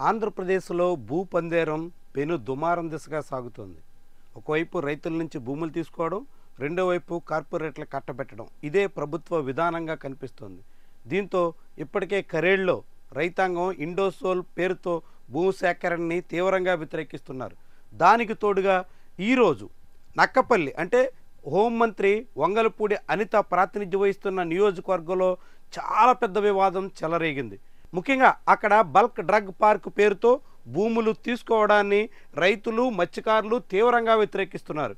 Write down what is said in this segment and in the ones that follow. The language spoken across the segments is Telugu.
ఆంధ్రప్రదేశ్లో భూపందేరం పెను దుమారం దిశగా సాగుతోంది. ఒకవైపు రైతుల నుంచి భూములు తీసుకోవడం, రెండో వైపు కార్పొరేట్లకు కట్టబెట్టడం ఇదే ప్రభుత్వ విధానంగా కనిపిస్తోంది. దీంతో ఇప్పటికే కరేళ్లో రైతాంగం ఇండోసోల్ పేరుతో భూ సేకరణని తీవ్రంగా వ్యతిరేకిస్తున్నారు. దానికి తోడుగా ఈరోజు నక్కపల్లి అంటే హోంమంత్రి వంగలపూడి అనిత ప్రాతినిధ్యం వహిస్తున్న నియోజకవర్గంలో చాలా పెద్ద వివాదం చెలరేగింది. ముఖ్యంగా అక్కడ బల్క్ డ్రగ్ పార్క్ పేరుతో భూములు తీసుకోవడాన్ని రైతులు మత్స్యకారులు తీవ్రంగా వ్యతిరేకిస్తున్నారు.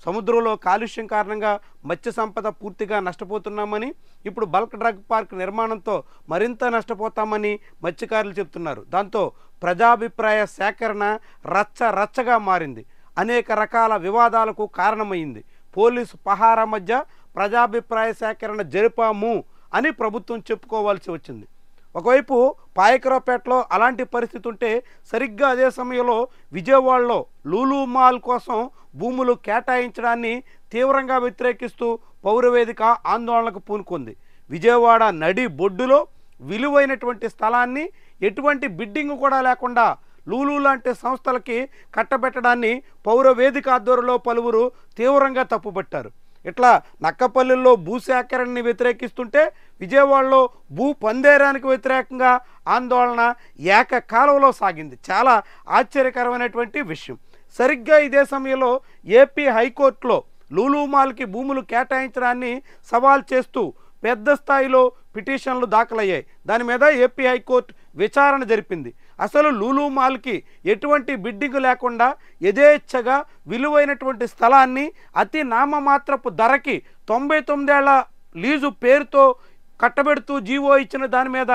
సముద్రంలో కాలుష్యం కారణంగా మత్స్య సంపద పూర్తిగా నష్టపోతున్నామని, ఇప్పుడు బల్క్ డ్రగ్ పార్క్ నిర్మాణంతో మరింత నష్టపోతామని మత్స్యకారులు చెప్తున్నారు. దాంతో ప్రజాభిప్రాయ సేకరణ రచ్చరచ్చగా మారింది. అనేక రకాల వివాదాలకు కారణమైంది. పోలీసు పహారా మధ్య ప్రజాభిప్రాయ సేకరణ జరిపాము అని ప్రభుత్వం చెప్పుకోవాల్సి వచ్చింది. ఒకవైపు పాయకరావుపేటలో అలాంటి పరిస్థితి ఉంటే, సరిగ్గా అదే సమయంలో విజయవాడలో లూలు మాల్ కోసం భూములు కేటాయించడాన్ని తీవ్రంగా వ్యతిరేకిస్తూ పౌరవేదిక ఆందోళనకు పూనుకుంది. విజయవాడ నడి బొడ్డులో విలువైనటువంటి స్థలాన్ని ఎటువంటి బిడ్డింగ్ కూడా లేకుండా లూలు లాంటి సంస్థలకి కట్టబెట్టడాన్ని పౌరవేదిక ఆధ్వర్యంలో పలువురు తీవ్రంగా తప్పుపట్టారు. ఇట్లా నక్కపల్లిలో భూసేకరణని వ్యతిరేకిస్తుంటే, విజయవాడలో భూ పందేరానికి వ్యతిరేకంగా ఆందోళన ఏకకాలంలో సాగింది. చాలా ఆశ్చర్యకరమైనటువంటి విషయం. సరిగ్గా ఇదే సమయంలో ఏపీ హైకోర్టులో లూలు మాల్కి భూములు కేటాయించడాన్ని సవాల్ చేస్తూ పెద్ద స్థాయిలో పిటిషన్లు దాఖలయ్యాయి. దాని మీద ఏపీ హైకోర్టు విచారణ జరిపింది. అసలు లూలు మాల్కి ఎటువంటి బిడ్డింగ్ లేకుండా యథేచ్ఛగా విలువైనటువంటి స్థలాన్ని అతి నామమాత్రపు ధరకి 99 ఏళ్ల లీజు పేరుతో కట్టబెడుతూ జీవో ఇచ్చిన దాని మీద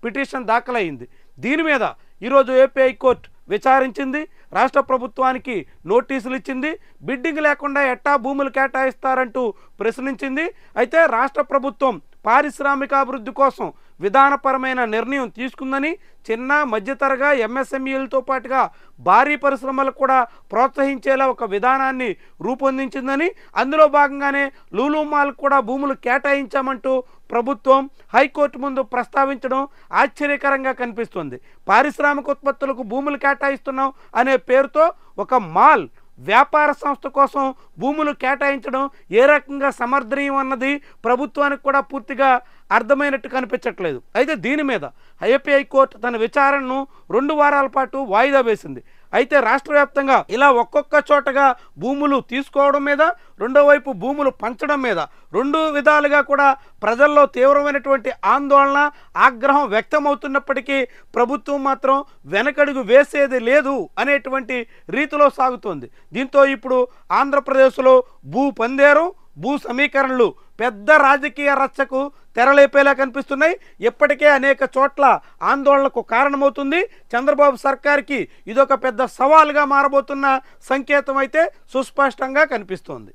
పిటిషన్ దాఖలైంది. దీని మీద ఈరోజు ఏపీ హైకోర్టు విచారించింది. రాష్ట్ర ప్రభుత్వానికి నోటీసులు ఇచ్చింది. బిడ్డింగ్ లేకుండా ఎట్టా భూములు కేటాయిస్తారంటూ ప్రశ్నించింది. అయితే రాష్ట్ర ప్రభుత్వం పారిశ్రామికాభివృద్ధి కోసం విధానపరమైన నిర్ణయం తీసుకుందని, చిన్న మధ్యతరగా ఎంఎస్ఎంఈలతో పాటుగా భారీ పరిశ్రమలకు కూడా ప్రోత్సహించేలా ఒక విధానాన్ని రూపొందించిందని, అందులో భాగంగానే లూలు మాల్కు కూడా భూములు కేటాయించామంటూ ప్రభుత్వం హైకోర్టు ముందు ప్రస్తావించడం ఆశ్చర్యకరంగా కనిపిస్తుంది. పారిశ్రామిక ఉత్పత్తులకు భూములు కేటాయిస్తున్నాం అనే పేరుతో ఒక మాల్ వ్యాపార సంస్థ కోసం భూములు కేటాయించడం ఏ రకంగా సమర్థనీయం అన్నది ప్రభుత్వానికి కూడా పూర్తిగా అర్థమైనట్టు కనిపించట్లేదు. అయితే దీని మీద ఏపీ హైకోర్టు తన విచారణను 2 వారాల పాటు వాయిదా వేసింది. అయితే రాష్ట్ర వ్యాప్తంగా ఇలా ఒక్కొక్క చోటగా భూములు తీసుకోవడం మీద, రెండో వైపు భూములు పంచడం మీద 2 విధాలుగా కూడా ప్రజల్లో తీవ్రమైనటువంటి ఆందోళన, ఆగ్రహం వ్యక్తమవుతున్నప్పటికీ ప్రభుత్వం మాత్రం వెనకడుగు వేసేది లేదు అనేటువంటి రీతిలో సాగుతోంది. దీంతో ఇప్పుడు ఆంధ్రప్రదేశ్లో భూ పందేరం, భూ సమీకరణలు పెద్ద రాజకీయ రచ్చకు తెరలేపేలా కనిపిస్తున్నాయి. ఇప్పటికే అనేక చోట్ల ఆందోళనకు కారణమవుతుంది. చంద్రబాబు సర్కార్కి ఇదొక పెద్ద సవాలుగా మారబోతున్న సంకేతం అయితే సుస్పష్టంగా కనిపిస్తోంది.